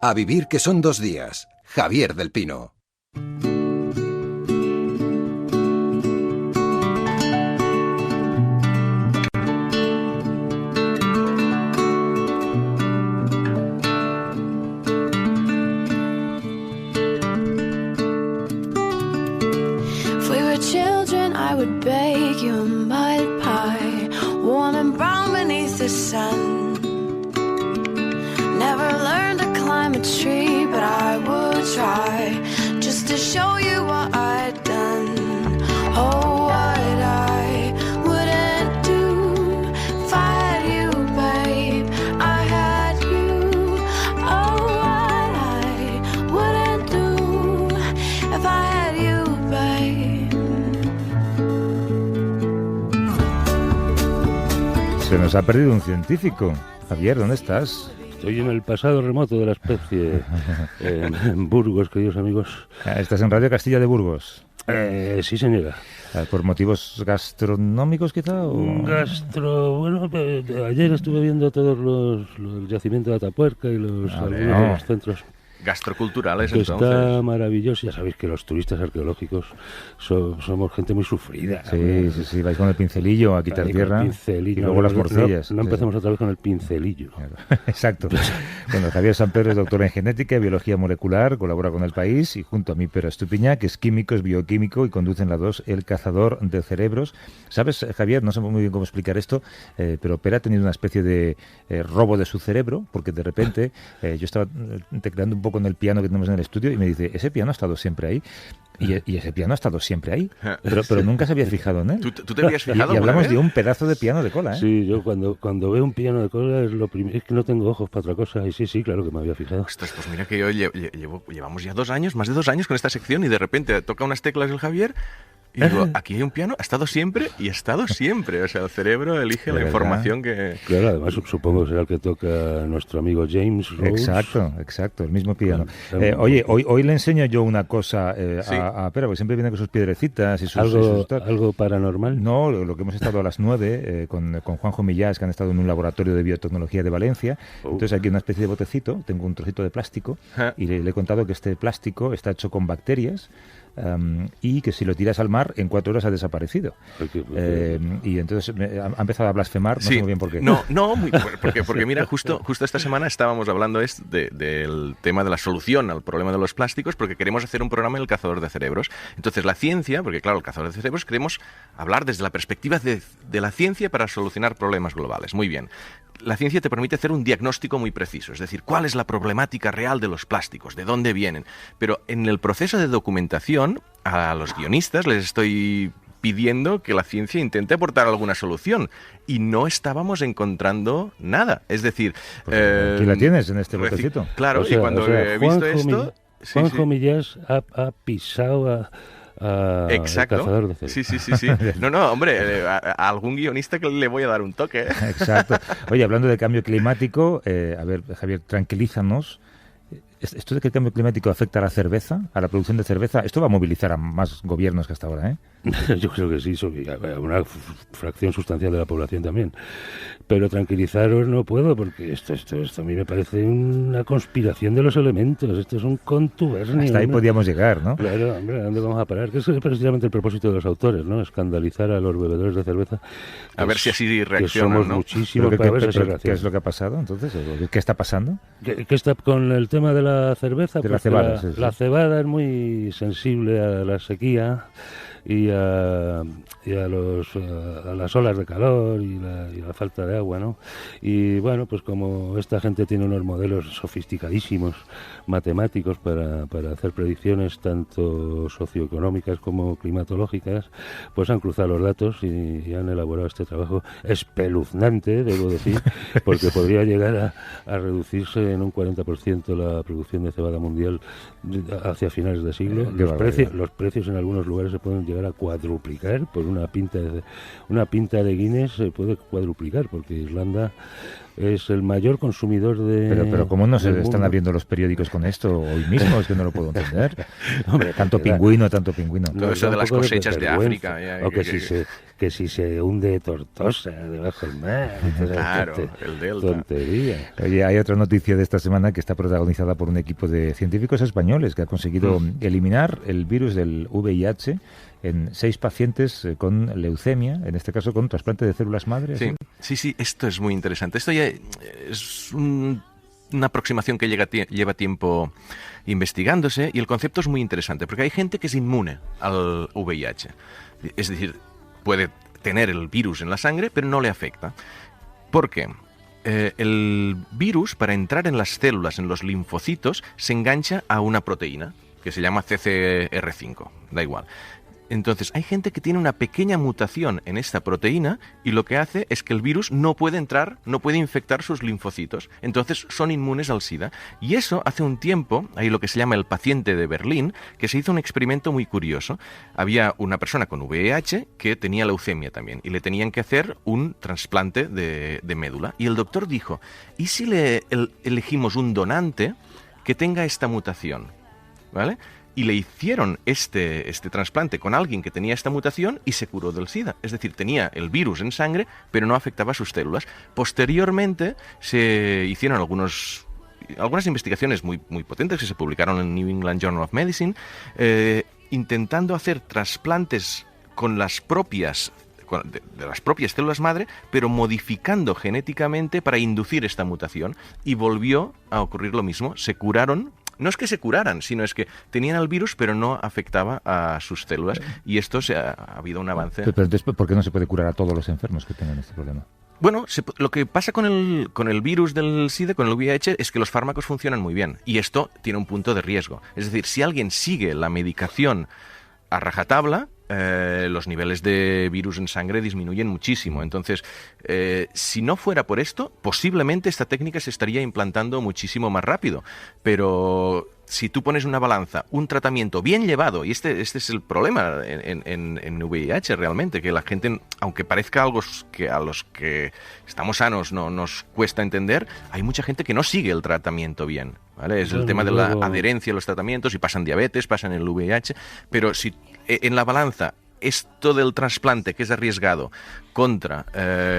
A vivir que son 2 días. Javier del Pino. If we were children, I would bake you a mud pie, warm and brown beneath the sun. Never learned to climb a tree, but I would try, just to show you what I'd done. Oh, what I wouldn't do if I had you, babe. I had you. Oh, what I wouldn't do if I had you, babe. Se nos ha perdido un científico. Javier, ¿dónde estás? Estoy en el pasado remoto de la especie, en Burgos, queridos amigos. ¿Estás en Radio Castilla de Burgos? Sí, señora. ¿Por motivos gastronómicos, quizá? ¿O? Bueno, ayer estuve viendo todos los yacimientos de Atapuerca y algunos de los centros Gastroculturales, que entonces. Está maravilloso. Ya sabéis que los turistas arqueológicos somos gente muy sufrida. Sí, vais con el pincelillo a quitar tierra y luego las morcillas. No empecemos otra vez con el pincelillo. Claro. Exacto. Bueno, Javier Sampero es doctor en genética y biología molecular, colabora con El País y junto a mí Pere Estupiñán, que es químico, es bioquímico y conduce en la 2 El Cazador de Cerebros. ¿Sabes, Javier? No sé muy bien cómo explicar esto, pero Pere ha tenido una especie de robo de su cerebro, porque de repente yo estaba tecleando un poco en el piano que tenemos en el estudio y me dice, ese piano ha estado siempre ahí. Y ese piano ha estado siempre ahí, pero nunca se había fijado en él. ¿Tú te habías fijado? Y hablamos de un pedazo de piano de cola, ¿eh? Sí, yo cuando veo un piano de cola es lo primero, es que no tengo ojos para otra cosa. Y sí, claro que me había fijado. Ostras, pues mira que yo llevamos ya 2 años, más de 2 años con esta sección y de repente toca unas teclas el Javier y digo, aquí hay un piano, ha estado siempre y ha estado siempre. O sea, el cerebro elige la información que... Claro, además supongo que será el que toca nuestro amigo James Rhodes. Exacto, el mismo piano. Oye, hoy le enseño yo una cosa a Pere, porque siempre viene con sus piedrecitas y sus... ¿Algo paranormal? No, lo que hemos estado a las 9 con Juanjo Millás, que han estado en un laboratorio de biotecnología de Valencia. Entonces aquí una especie de botecito, tengo un trocito de plástico y le he contado que este plástico está hecho con bacterias. Y que si lo tiras al mar en 4 horas ha desaparecido. Y entonces ha empezado a blasfemar, no sé muy bien por qué. No, porque mira, justo esta semana estábamos hablando del tema de la solución al problema de los plásticos, porque queremos hacer un programa en El Cazador de Cerebros. Entonces la ciencia, porque claro, El Cazador de Cerebros queremos hablar desde la perspectiva de la ciencia para solucionar problemas globales. Muy bien. La ciencia te permite hacer un diagnóstico muy preciso, es decir, cuál es la problemática real de los plásticos, de dónde vienen. Pero en el proceso de documentación, a los guionistas les estoy pidiendo que la ciencia intente aportar alguna solución y no estábamos encontrando nada. Es decir... aquí la tienes en este botecito. Claro, y cuando he visto esto... Juanjo Millás ha pisado Exacto. El Cazador de Cerebros. Sí. No, hombre, a algún guionista que le voy a dar un toque. Exacto. Oye, hablando de cambio climático, a ver, Javier, tranquilízanos. Esto de que el cambio climático afecta a la cerveza, a la producción de cerveza, esto va a movilizar a más gobiernos que hasta ahora, ¿eh? Yo creo que sí, a una fracción sustancial de la población también. Pero tranquilizaros no puedo, porque esto a mí me parece una conspiración de los elementos. Esto es un contubernio. Hasta ahí podíamos llegar, ¿no? Claro, hombre, ¿a dónde vamos a parar? Que eso es precisamente el propósito de los autores, ¿no? Escandalizar a los bebedores de cerveza. A ver si así reaccionan, que somos ¿no? muchísimos para ver si ¿Qué es lo que ha pasado entonces? ¿Qué está pasando? ¿Qué está con el tema de la cerveza? De la cebada, sí. La cebada es muy sensible a la sequía y a las olas de calor y la falta de agua, ¿no? Y bueno, pues como esta gente tiene unos modelos sofisticadísimos matemáticos para hacer predicciones tanto socioeconómicas como climatológicas, pues han cruzado los datos y han elaborado este trabajo espeluznante, debo decir, porque podría llegar a reducirse en un 40% la producción de cebada mundial hacia finales de siglo. Los precios en algunos lugares se pueden llegar a cuadruplicar. Por una pinta de Guinness se puede cuadruplicar, porque Irlanda es el mayor consumidor de... Pero ¿cómo no se del están mundo. abriendo los periódicos con esto hoy mismo? Es que no lo puedo entender. Hombre, tanto que da- pingüino. Todo Nos eso da de un las poco cosechas de vergüenza. África, ya, O que si se hunde Tortosa debajo del mar. Claro, el delta. Tontería. Oye, hay otra noticia de esta semana que está protagonizada por un equipo de científicos españoles que ha conseguido eliminar el virus del VIH en 6 pacientes con leucemia, en este caso con trasplante de células madre. Sí, ¿así? sí, esto es muy interesante. Esto ya es una aproximación que lleva tiempo investigándose y el concepto es muy interesante porque hay gente que es inmune al VIH. Es decir, puede tener el virus en la sangre, pero no le afecta. ¿Por qué? El virus, para entrar en las células, en los linfocitos, se engancha a una proteína que se llama CCR5, da igual. Entonces, hay gente que tiene una pequeña mutación en esta proteína y lo que hace es que el virus no puede entrar, no puede infectar sus linfocitos. Entonces, son inmunes al SIDA. Y eso, hace un tiempo, hay lo que se llama el paciente de Berlín, que se hizo un experimento muy curioso. Había una persona con VIH que tenía leucemia también y le tenían que hacer un trasplante de médula. Y el doctor dijo, ¿y si elegimos un donante que tenga esta mutación? ¿Vale? Y le hicieron este trasplante con alguien que tenía esta mutación y se curó del SIDA. Es decir, tenía el virus en sangre, pero no afectaba sus células. Posteriormente se hicieron algunas investigaciones muy, muy potentes que se publicaron en New England Journal of Medicine, intentando hacer trasplantes con las propias de las propias células madre, pero modificando genéticamente para inducir esta mutación. Y volvió a ocurrir lo mismo. Se curaron. No es que se curaran, sino es que tenían el virus, pero no afectaba a sus células. Y esto ha habido un avance. Pero entonces, ¿por qué no se puede curar a todos los enfermos que tengan este problema? Bueno, lo que pasa con el virus del SIDA, con el VIH, es que los fármacos funcionan muy bien. Y esto tiene un punto de riesgo. Es decir, si alguien sigue la medicación a rajatabla, los niveles de virus en sangre disminuyen muchísimo. Entonces, si no fuera por esto, posiblemente esta técnica se estaría implantando muchísimo más rápido. Pero si tú pones una balanza, un tratamiento bien llevado, y este es el problema en VIH realmente, que la gente, aunque parezca algo que a los que estamos sanos no nos cuesta entender, hay mucha gente que no sigue el tratamiento bien. ¿Vale? Es el tema de la adherencia a los tratamientos y pasan diabetes, pasan el VIH, pero si en la balanza esto del trasplante, que es arriesgado, contra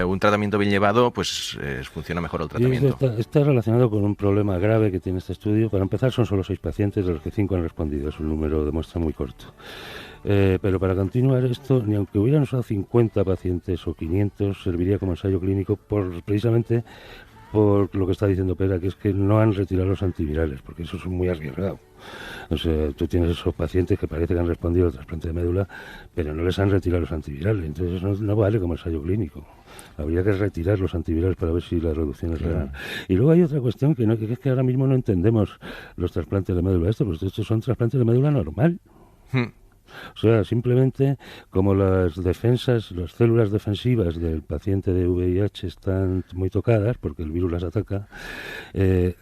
un tratamiento bien llevado, pues funciona mejor el tratamiento. Está relacionado con un problema grave que tiene este estudio. Para empezar, son solo 6 pacientes, de los que 5 han respondido. Es un número de muestra muy corto. Pero para continuar esto, ni aunque hubieran usado 50 pacientes o 500, serviría como ensayo clínico precisamente por lo que está diciendo Pera, que es que no han retirado los antivirales, porque eso es muy arriesgado. O sea, tú tienes esos pacientes que parece que han respondido al trasplante de médula, pero no les han retirado los antivirales, entonces no vale como ensayo clínico. Habría que retirar los antivirales para ver si la reducción es real. Y luego hay otra cuestión que es que ahora mismo no entendemos los trasplantes de médula. Pues estos son trasplantes de médula normal. O sea, simplemente como las células defensivas del paciente de VIH están muy tocadas porque el virus las ataca, el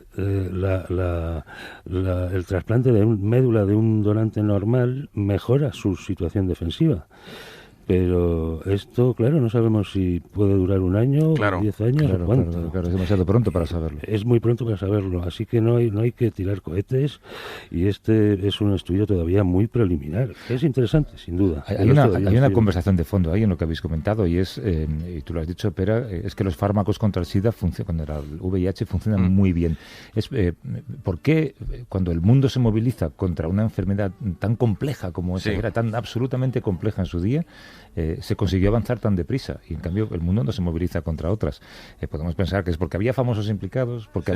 trasplante de médula de un donante normal mejora su situación defensiva. Pero esto, claro, no sabemos si puede durar 1 año, 10 años o cuánto. Claro, es demasiado pronto para saberlo. Es muy pronto para saberlo, así que no hay que tirar cohetes, y este es un estudio todavía muy preliminar. Es interesante, sin duda. Hay una conversación de fondo ahí en lo que habéis comentado, y es, y tú lo has dicho, Pera, es que los fármacos contra el SIDA, contra el VIH, funcionan muy bien. ¿Por qué cuando el mundo se moviliza contra una enfermedad tan compleja como esa, era tan absolutamente compleja en su día, se consiguió avanzar tan deprisa, y en cambio el mundo no se moviliza contra otras? Podemos pensar que es porque había famosos implicados, porque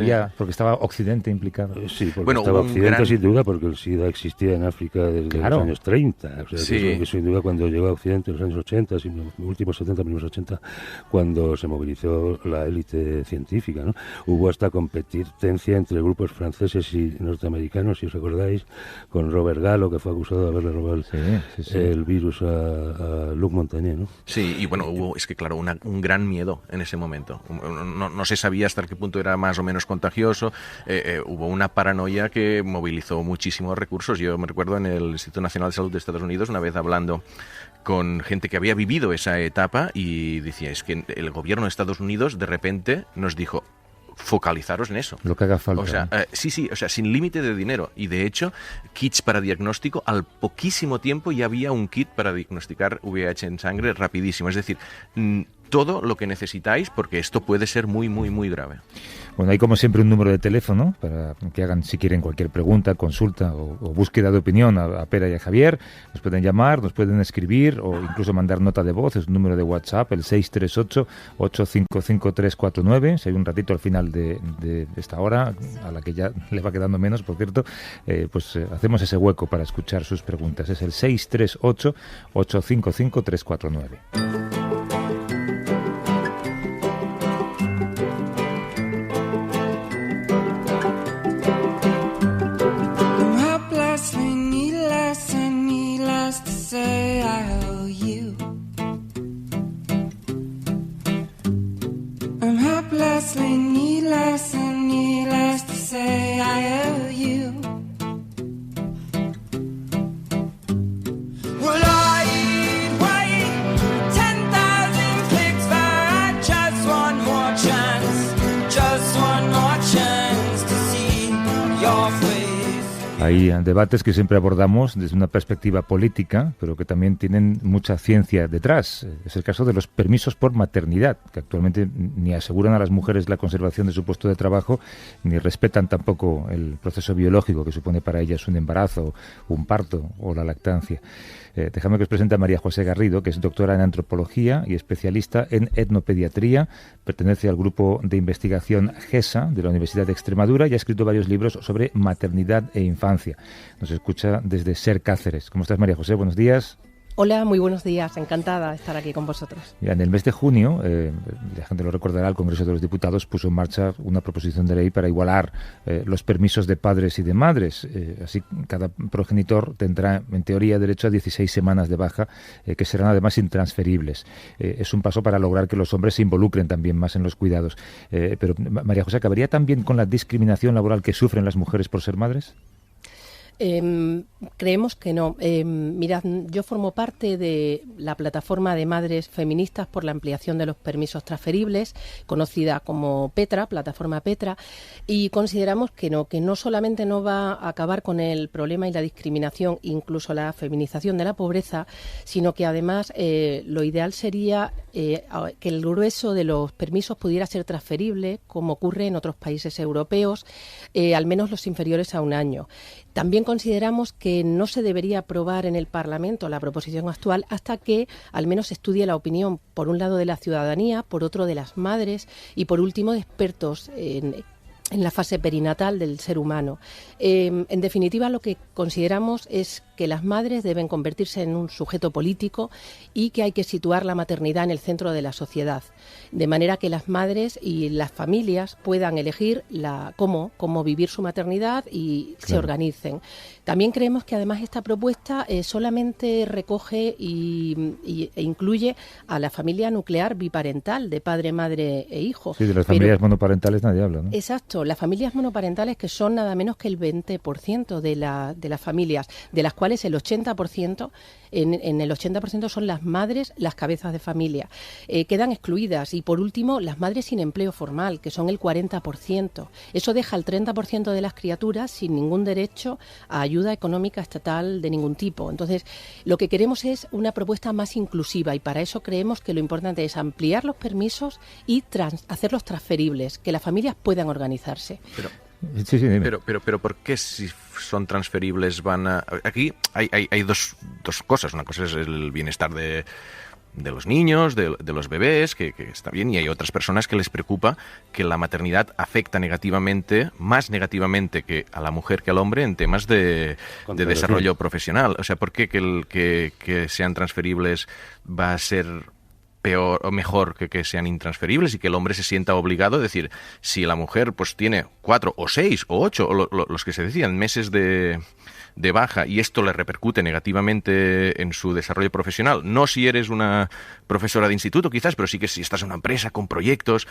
estaba Occidente implicado. Sí, porque estaba Occidente sin duda, porque el SIDA existía en África desde los años 30. O sea, que sin duda cuando llegó a Occidente en los años 80, últimos 70, primeros 80, cuando se movilizó la élite científica, ¿no? Hubo hasta competencia entre grupos franceses y norteamericanos, si os acordáis, con Robert Gallo, que fue acusado de haberle robado el virus a Luc Montagnier, ¿no? Sí, y bueno, hubo, es que claro, un gran miedo en ese momento. No se sabía hasta qué punto era más o menos contagioso. Hubo una paranoia que movilizó muchísimos recursos. Yo me recuerdo en el Instituto Nacional de Salud de Estados Unidos, una vez hablando con gente que había vivido esa etapa, y decía, es que el gobierno de Estados Unidos de repente nos dijo, focalizaros en eso. Lo que haga falta. O sea, sí, o sea, sin límite de dinero. Y de hecho, kits para diagnóstico, al poquísimo tiempo ya había un kit para diagnosticar VIH en sangre rapidísimo. Es decir, todo lo que necesitáis, porque esto puede ser muy, muy, muy grave. Bueno, hay como siempre un número de teléfono para que hagan, si quieren, cualquier pregunta, consulta o búsqueda de opinión a Pere y a Javier. Nos pueden llamar, nos pueden escribir o incluso mandar nota de voz. Es un número de WhatsApp, el 638-855-349. Si hay un ratito al final de esta hora, a la que ya le va quedando menos, por cierto, hacemos ese hueco para escuchar sus preguntas. Es el 638-855-349. Hay debates que siempre abordamos desde una perspectiva política, pero que también tienen mucha ciencia detrás. Es el caso de los permisos por maternidad, que actualmente ni aseguran a las mujeres la conservación de su puesto de trabajo, ni respetan tampoco el proceso biológico que supone para ellas un embarazo, un parto o la lactancia. Déjame que os presente a María José Garrido, que es doctora en antropología y especialista en etnopediatría. Pertenece al grupo de investigación GESA de la Universidad de Extremadura y ha escrito varios libros sobre maternidad e infancia. Nos escucha desde Ser Cáceres. ¿Cómo estás, María José? Buenos días. Hola, muy buenos días. Encantada de estar aquí con vosotros. Mira, en el mes de junio, la gente lo recordará, el Congreso de los Diputados puso en marcha una proposición de ley para igualar los permisos de padres y de madres. Así, cada progenitor tendrá, en teoría, derecho a 16 semanas de baja, que serán además intransferibles. Es un paso para lograr que los hombres se involucren también más en los cuidados. Pero, María José, ¿acabaría también con la discriminación laboral que sufren las mujeres por ser madres? Creemos que no. Mirad, yo formo parte de la plataforma de madres feministas por la ampliación de los permisos transferibles, conocida como Petra, plataforma Petra, y consideramos que no solamente no va a acabar con el problema y la discriminación, incluso la feminización de la pobreza, sino que además lo ideal sería que el grueso de los permisos pudiera ser transferible, como ocurre en otros países europeos, al menos los inferiores a un año. También consideramos que no se debería aprobar en el Parlamento la proposición actual hasta que al menos se estudie la opinión, por un lado, de la ciudadanía, por otro, de las madres y, por último, de expertos en la fase perinatal del ser humano. En definitiva, lo que consideramos es que las madres deben convertirse en un sujeto político y que hay que situar la maternidad en el centro de la sociedad, de manera que las madres y las familias puedan elegir cómo vivir su maternidad y se organicen. También creemos que además esta propuesta solamente recoge e incluye a la familia nuclear biparental de padre, madre e hijo. Sí, de las familias monoparentales nadie habla, ¿no? Exacto, las familias monoparentales, que son nada menos que el 20% de las familias, de las cuales el 80%, en el 80% son las madres las cabezas de familia. Quedan excluidas. Y por último, las madres sin empleo formal, que son el 40%. Eso deja al 30% de las criaturas sin ningún derecho a ayuda económica estatal de ningún tipo. Entonces, lo que queremos es una propuesta más inclusiva, y para eso creemos que lo importante es ampliar los permisos y hacerlos transferibles, que las familias puedan organizarse. Sí, pero ¿por qué si son transferibles van a...? Aquí hay dos cosas. Una cosa es el bienestar de los niños, de los bebés, que está bien, y hay otras personas que les preocupa que la maternidad afecta más negativamente que a la mujer que al hombre en temas de desarrollo profesional. O sea, ¿por qué que sean transferibles va a ser peor o mejor que sean intransferibles y que el hombre se sienta obligado? Es decir, si la mujer pues tiene 4 o 6 o 8 o los que se decían meses de de baja y esto le repercute negativamente en su desarrollo profesional, no si eres una profesora de instituto quizás, pero sí que si estás en una empresa con proyectos,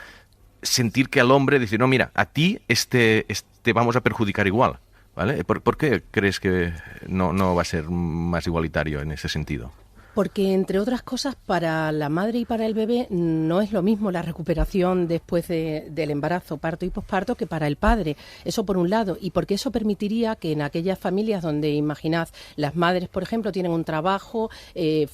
sentir que al hombre dice, no, mira, a ti te vamos a perjudicar igual, ¿vale? ¿Por qué crees que no va a ser más igualitario en ese sentido? Porque, entre otras cosas, para la madre y para el bebé no es lo mismo la recuperación después del embarazo, parto y posparto, que para el padre. Eso por un lado. Y porque eso permitiría que en aquellas familias donde, imaginad, las madres, por ejemplo, tienen un trabajo,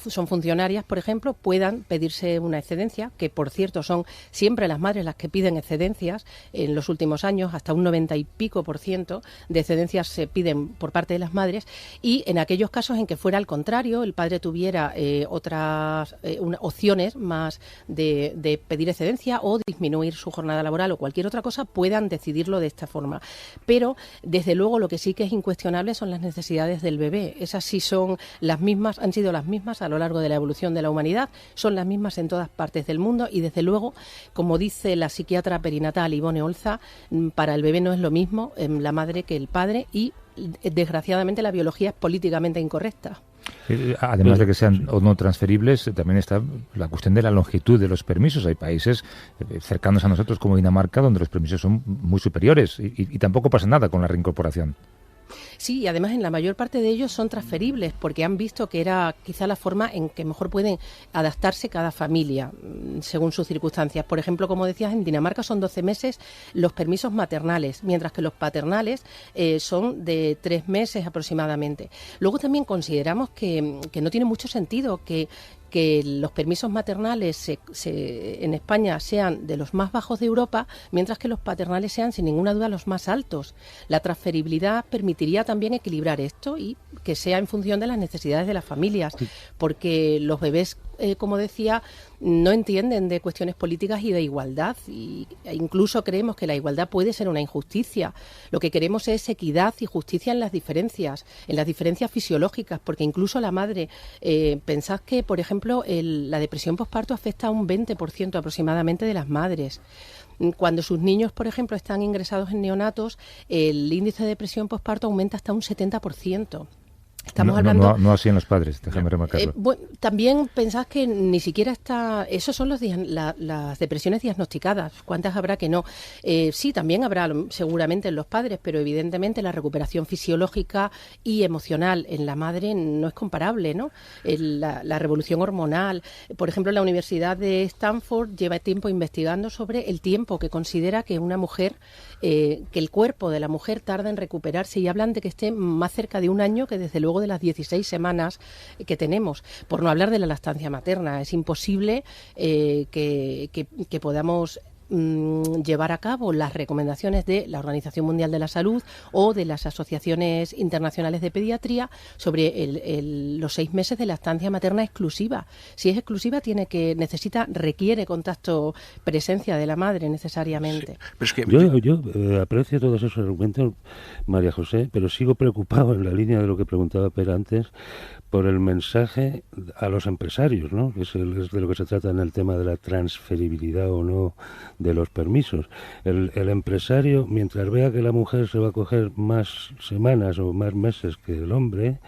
son funcionarias, por ejemplo, puedan pedirse una excedencia, que, por cierto, son siempre las madres las que piden excedencias. En los últimos años, hasta un 90 y pico % de excedencias se piden por parte de las madres. Y en aquellos casos en que fuera al contrario, el padre tuviera otras opciones más de pedir excedencia o disminuir su jornada laboral o cualquier otra cosa, puedan decidirlo de esta forma. Pero, desde luego, lo que sí que es incuestionable son las necesidades del bebé. Esas sí son las mismas, han sido las mismas a lo largo de la evolución de la humanidad, son las mismas en todas partes del mundo y, desde luego, como dice la psiquiatra perinatal Ivone Olza, para el bebé no es lo mismo la madre que el padre y, desgraciadamente, la biología es políticamente incorrecta. Además de que sean o no transferibles, también está la cuestión de la longitud de los permisos. Hay países cercanos a nosotros como Dinamarca donde los permisos son muy superiores y tampoco pasa nada con la reincorporación. Sí, y además en la mayor parte de ellos son transferibles porque han visto que era quizá la forma en que mejor pueden adaptarse cada familia según sus circunstancias. Por ejemplo, como decías, en Dinamarca son 12 meses los permisos maternales, mientras que los paternales son de 3 meses aproximadamente. Luego también consideramos que no tiene mucho sentido que los permisos maternales en España sean de los más bajos de Europa, mientras que los paternales sean, sin ninguna duda, los más altos. La transferibilidad permitiría también equilibrar esto y que sea en función de las necesidades de las familias, porque los bebés, como decía, no entienden de cuestiones políticas y de igualdad, e incluso creemos que la igualdad puede ser una injusticia. Lo que queremos es equidad y justicia en las diferencias fisiológicas, porque incluso la madre, pensad que, por ejemplo, la depresión posparto afecta a un 20% aproximadamente de las madres. Cuando sus niños, por ejemplo, están ingresados en neonatos, el índice de depresión posparto aumenta hasta un 70%. Estamos hablando... No así en los padres, déjame remarcarlo. También pensad que ni siquiera está... Esos son las depresiones diagnosticadas. ¿Cuántas habrá que no? Sí, también habrá seguramente en los padres, pero evidentemente la recuperación fisiológica y emocional en la madre no es comparable, ¿no? La revolución hormonal. Por ejemplo, la Universidad de Stanford lleva tiempo investigando sobre el tiempo que considera que una mujer, que el cuerpo de la mujer tarda en recuperarse, y hablan de que esté más cerca de un año que desde luego de las 16 semanas que tenemos, por no hablar de la lactancia materna. Es imposible que podamos llevar a cabo las recomendaciones de la Organización Mundial de la Salud o de las asociaciones internacionales de pediatría sobre los 6 meses de lactancia materna exclusiva. Si es exclusiva, requiere contacto, presencia de la madre necesariamente. Sí, pero es que... Yo aprecio todos esos argumentos, María José, pero sigo preocupado en la línea de lo que preguntaba Per antes por el mensaje a los empresarios, ¿no? Que es de lo que se trata en el tema de la transferibilidad o no de los permisos. El empresario, mientras vea que la mujer se va a coger más semanas o más meses que el hombre,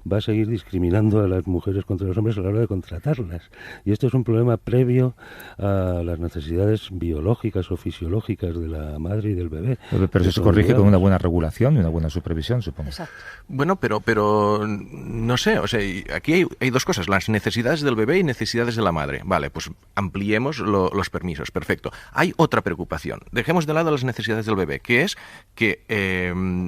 va a seguir discriminando a las mujeres contra los hombres a la hora de contratarlas. Y esto es un problema previo a las necesidades biológicas o fisiológicas de la madre y del bebé. Pero eso se corrige con una buena regulación y una buena supervisión, supongo. Exacto. Bueno, pero no sé, o sea, aquí hay dos cosas, las necesidades del bebé y necesidades de la madre. Vale, pues ampliemos los permisos, perfecto. Hay otra preocupación. Dejemos de lado las necesidades del bebé, que es que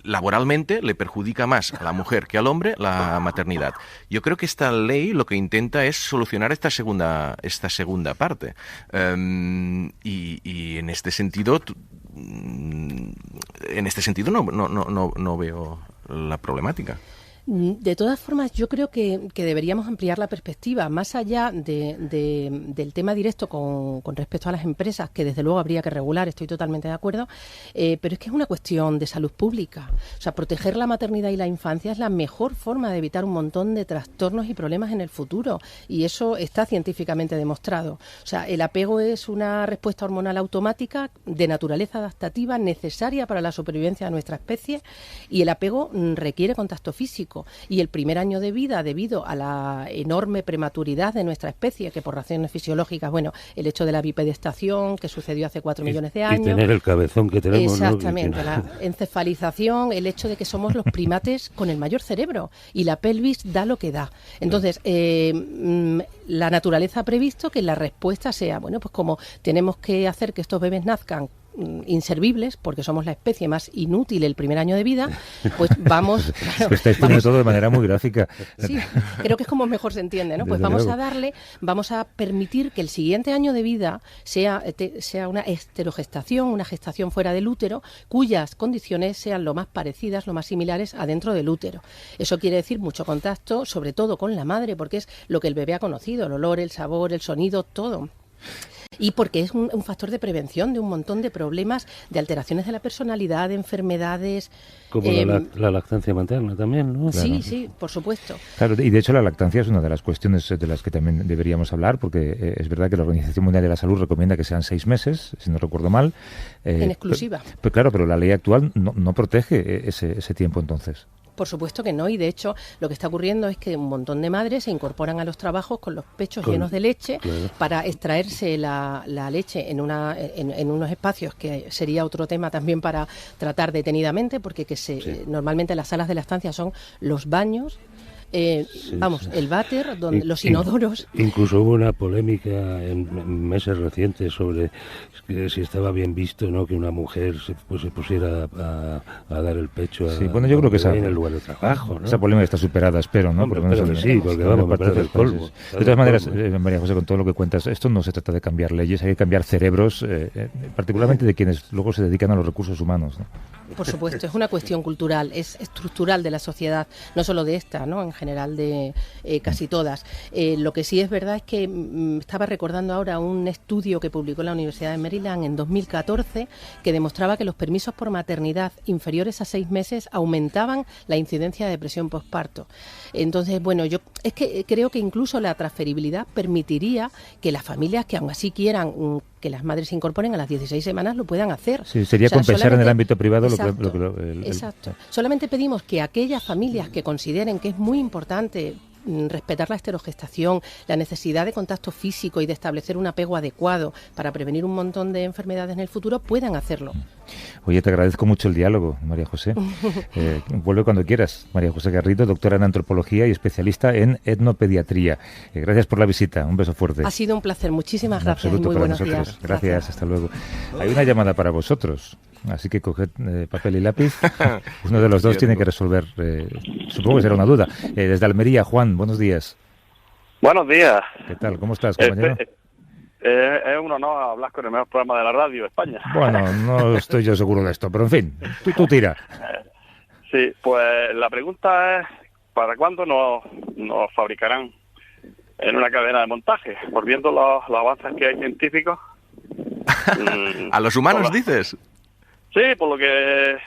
laboralmente le perjudica más a la mujer que al hombre la maternidad. Yo creo que esta ley lo que intenta es solucionar esta segunda parte. Y en este sentido no veo la problemática. De todas formas, yo creo que deberíamos ampliar la perspectiva, más allá del tema directo con respecto a las empresas, que desde luego habría que regular, estoy totalmente de acuerdo, pero es que es una cuestión de salud pública. O sea, proteger la maternidad y la infancia es la mejor forma de evitar un montón de trastornos y problemas en el futuro, y eso está científicamente demostrado. O sea, el apego es una respuesta hormonal automática de naturaleza adaptativa necesaria para la supervivencia de nuestra especie, y el apego requiere contacto físico. Y el primer año de vida, debido a la enorme prematuridad de nuestra especie, que por razones fisiológicas, bueno, el hecho de la bipedestación, que sucedió hace 4 millones de años. Y tener el cabezón que tenemos. Exactamente, ¿no? La encefalización, el hecho de que somos los primates con el mayor cerebro, y la pelvis da lo que da. Entonces, la naturaleza ha previsto que la respuesta sea, bueno, pues como tenemos que hacer que estos bebés nazcan inservibles, porque somos la especie más inútil el primer año de vida, pues vamos... Claro, que estáis poniendo todo de manera muy gráfica. Sí, creo que es como mejor se entiende, ¿no? Pues Desde luego. vamos a permitir que el siguiente año de vida sea una esterogestación, una gestación fuera del útero, cuyas condiciones sean lo más parecidas, lo más similares a dentro del útero. Eso quiere decir mucho contacto, sobre todo con la madre, porque es lo que el bebé ha conocido, el olor, el sabor, el sonido, todo. Y porque es un factor de prevención de un montón de problemas, de alteraciones de la personalidad, de enfermedades. Como la lactancia materna también, ¿no? Sí, Claro. sí, por supuesto. Claro, y de hecho la lactancia es una de las cuestiones de las que también deberíamos hablar, porque es verdad que la Organización Mundial de la Salud recomienda que sean 6 meses, si no recuerdo mal. En exclusiva. Pero claro, pero la ley actual no protege ese tiempo entonces. Por supuesto que no, y de hecho lo que está ocurriendo es que un montón de madres se incorporan a los trabajos con los pechos llenos de leche, claro, para extraerse la leche en unos espacios que sería otro tema también para tratar detenidamente, porque normalmente las salas de la estancia son los baños, el váter, donde los inodoros. Incluso hubo una polémica en meses recientes sobre si estaba bien visto, ¿no?, que una mujer se pusiera a dar el pecho Sí, bueno, yo creo que en el lugar de trabajo, ¿no? esa polémica está superada, espero, ¿no? Hombre, Por lo menos espero que sí, porque vamos, me parece el colmo. De todas maneras, María José, con todo lo que cuentas, esto no se trata de cambiar leyes, hay que cambiar cerebros, particularmente de quienes luego se dedican a los recursos humanos, ¿no? Por supuesto, es una cuestión cultural, es estructural de la sociedad, no solo de esta, ¿no?, en general de casi todas. Lo que sí es verdad es que estaba recordando ahora un estudio que publicó la Universidad de Maryland en 2014 que demostraba que los permisos por maternidad inferiores a 6 meses aumentaban la incidencia de depresión postparto. Entonces, bueno, yo es que creo que incluso la transferibilidad permitiría que las familias que aún así quieran que las madres se incorporen a las 16 semanas lo puedan hacer. Sí, sería compensar en el ámbito privado Exacto. Solamente pedimos que aquellas familias que consideren que es muy importante respetar la esterogestación, la necesidad de contacto físico y de establecer un apego adecuado para prevenir un montón de enfermedades en el futuro, puedan hacerlo. Oye, te agradezco mucho el diálogo, María José. Vuelve cuando quieras. María José Garrido, doctora en antropología y especialista en etnopediatría. Gracias por la visita. Un beso fuerte. Ha sido un placer. Muchísimas En gracias y absoluto muy para buenos nosotros. días. Gracias, hasta luego. Hay una llamada para vosotros, así que coged papel y lápiz. Uno de los dos tiene que resolver, supongo que será una duda. Desde Almería, Juan, buenos días. Buenos días. ¿Qué tal? ¿Cómo estás, compañero? Es un honor hablar con el mejor programa de la radio de España. Bueno, no estoy yo seguro de esto, pero en fin, tú tira. Sí, pues la pregunta es, ¿para cuándo nos fabricarán en una cadena de montaje? Por viendo los avances que hay científicos. ¿A los humanos dices? Sí, por lo que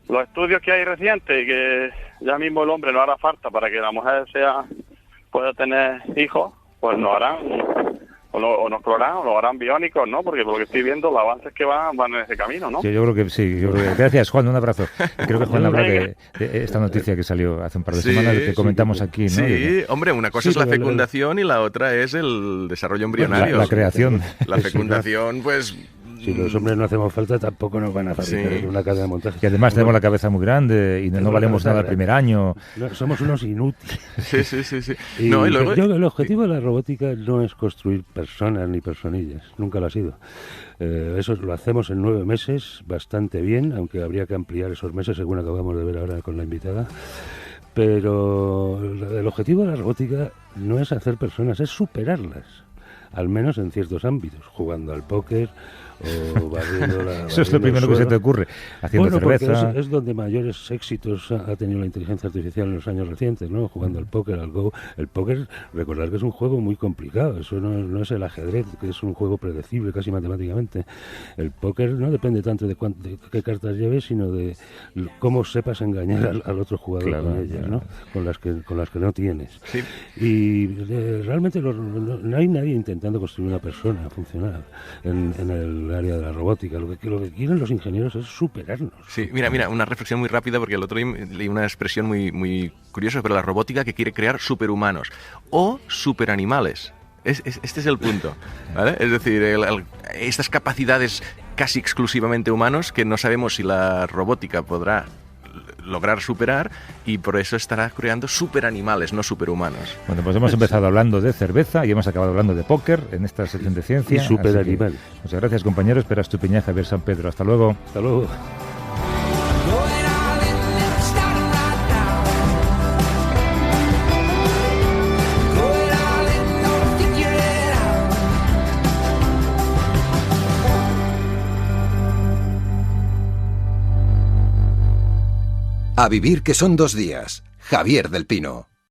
los estudios que hay recientes, que ya mismo el hombre no hará falta para que la mujer pueda tener hijos, pues nos harán, o nos clonarán, o nos harán biónicos, ¿no? Porque por lo que estoy viendo, los avances que van en ese camino, ¿no? Yo creo que sí. Gracias, Juan, un abrazo. Creo que Juan habla de esta noticia que salió hace un par de semanas, que comentamos aquí, ¿no? Sí, hombre, una cosa es la fecundación y la otra es el desarrollo embrionario. La creación. La fecundación, pues... Si los hombres no hacemos falta, tampoco nos van a fabricar una cadena de montaje. Y además tenemos la cabeza muy grande y no valemos nada el primer año. No, somos unos inútiles. Sí. Y luego... el objetivo de la robótica no es construir personas ni personillas. Nunca lo ha sido. Eso lo hacemos en 9 meses, bastante bien, aunque habría que ampliar esos meses, según acabamos de ver ahora con la invitada. Pero el objetivo de la robótica no es hacer personas, es superarlas. Al menos en ciertos ámbitos, jugando al póker o barriendo la... Eso es lo primero que se te ocurre, haciendo cerveza. Es donde mayores éxitos ha tenido la inteligencia artificial en los años recientes, ¿no? Jugando al póker, al Go. El póker, recordar que es un juego muy complicado, eso no es el ajedrez, que es un juego predecible casi matemáticamente. El póker no depende tanto de qué cartas lleves, sino de cómo sepas engañar al otro jugador con ellas, ¿no? Con las que no tienes. Sí. Y realmente no hay nadie intentando construir una persona funcional en el área de la robótica. Lo que quieren los ingenieros es superarnos. Sí, mira, una reflexión muy rápida, porque el otro día leí una expresión muy curiosa sobre la robótica que quiere crear superhumanos o superanimales. Este es el punto, ¿vale? Es decir, estas capacidades casi exclusivamente humanos que no sabemos si la robótica podrá lograr superar, y por eso estará creando superanimales, no superhumanos. Bueno, pues hemos empezado hablando de cerveza y hemos acabado hablando de póker en esta sección de ciencia. Y superanimales. Muchas gracias, compañeros. Pere Estupiñán, Javier San Pedro. Hasta luego. Hasta luego. A vivir que son 2 días. Javier del Pino.